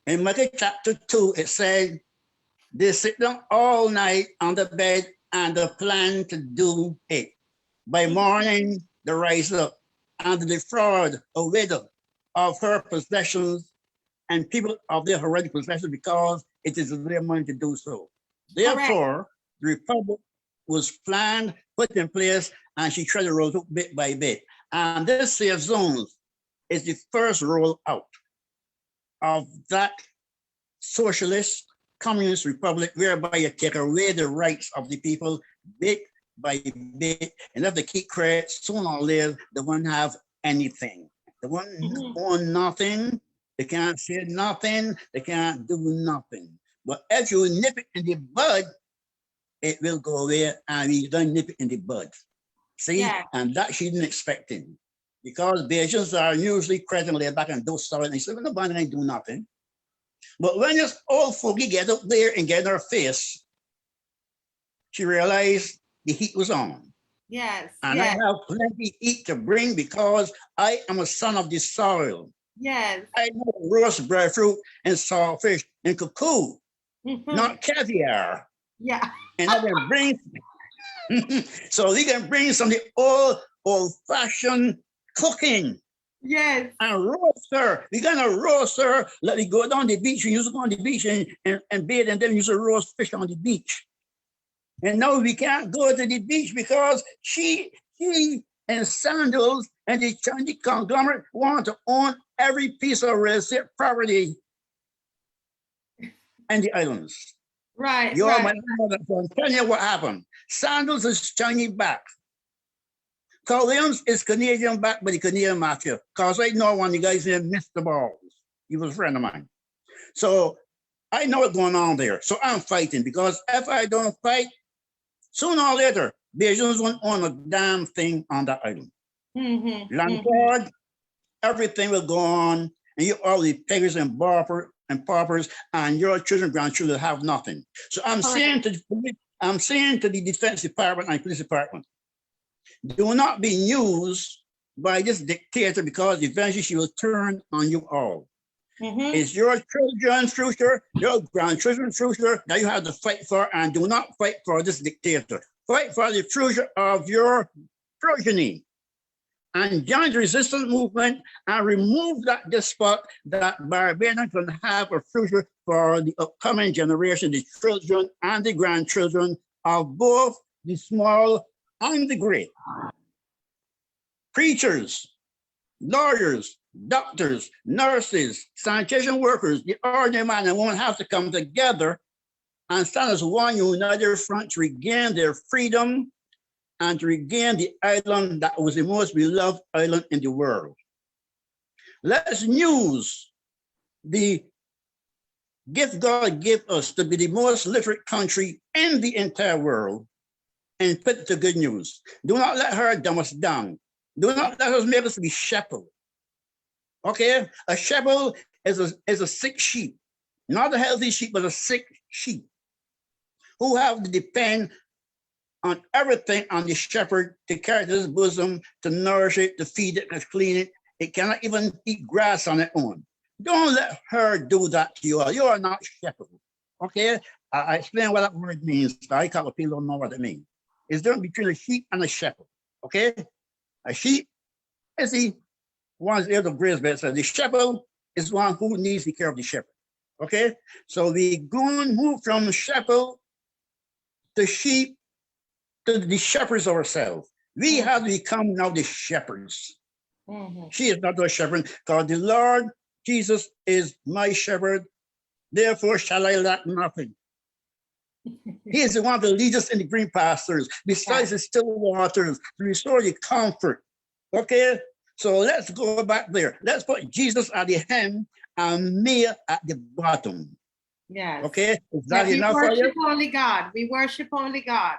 In Matthew chapter 2, it said, they sit down all night on the bed and they plan to do it. By morning, they rise up and they defraud a widow of her possessions and people of their already possessions because it is their money to do so. Therefore, the republic was planned, put in place, and she tried to roll out bit by bit. And this safe zones is the first roll out of that socialist communist republic whereby you take away the rights of the people bit by bit, and if they keep quiet, sooner or later they won't have anything. They won't own nothing, they can't say nothing, they can't do nothing. But if you nip it in the bud, it will go away, and we don't nip it in the bud. See, and that she didn't expect it. Because Bajans are usually crediting laid back and do sorry, and they say, well, nobody ain't do nothing. But when this old fogey get up there and get in her face, she realized the heat was on. Yes. And I have plenty heat to bring because I am a son of the soil. Yes. I know roast breadfruit and saltfish and cuckoo, not caviar. Yeah. And I can bring, so we can bring some of the old-fashioned cooking. Yes. And roast her. We're gonna roast her. Let me go down the beach. We used to go on the beach and bathe, and then we used to roast fish on the beach. And now we can't go to the beach because she and Sandals and the Chinese conglomerate want to own every piece of real estate property and the islands. Right. You're my mother, so I'm telling you what happened. Sandals is Chinese back. Carl Williams is Canadian back by the Canadian Mafia. Because I know one of the guys named Mr. Balls. He was a friend of mine. So I know what's going on there. So I'm fighting because if I don't fight, sooner or later, Bajans won't own a damn thing on that island. Landlord, everything will go on, and you all the beggars and paupers, and your children, grandchildren have nothing. So I'm saying to the Defense Department and Police Department, do not be used by this dictator because eventually she will turn on you all. It's your children's future, your grandchildren's future that you have to fight for, and do not fight for this dictator. Fight for the future of your progeny and join the resistance movement and remove that despot that Barbadians can have a future for the upcoming generation, the children and the grandchildren of both the small and the great. Preachers, lawyers, doctors, nurses, sanitation workers, the ordinary man and woman have to come together and stand as one united front to regain their freedom and to regain the island that was the most beloved island in the world. Let's use the gift God gave us to be the most literate country in the entire world and put it to good news. Do not let her dumb us down. Do not let us make us be shepherds. Okay, a shepherd is a sick sheep, not a healthy sheep, but a sick sheep who have to depend on everything on the shepherd to carry his bosom, to nourish it, to feed it, to clean it. It cannot even eat grass on its own. Don't let her do that to you. You are not shepherd. Okay, I explain what that word means. I couple of people don't know what it means. It's different between a sheep and a shepherd. Okay, a sheep is the one's able to graze better. So the shepherd is one who needs the care of the shepherd. Okay, so we go and move from shepherd to sheep to the shepherds ourselves. We have to become now the shepherds. She is not a shepherd, because the Lord Jesus is my shepherd, therefore shall I lack nothing. He is the one that leads us in the green pastures, besides the still waters, to restore the comfort. Okay, so let's go back there. Let's put Jesus at the hem and me at the bottom. Yes. Okay, is that enough for you? We worship only God. We worship only God.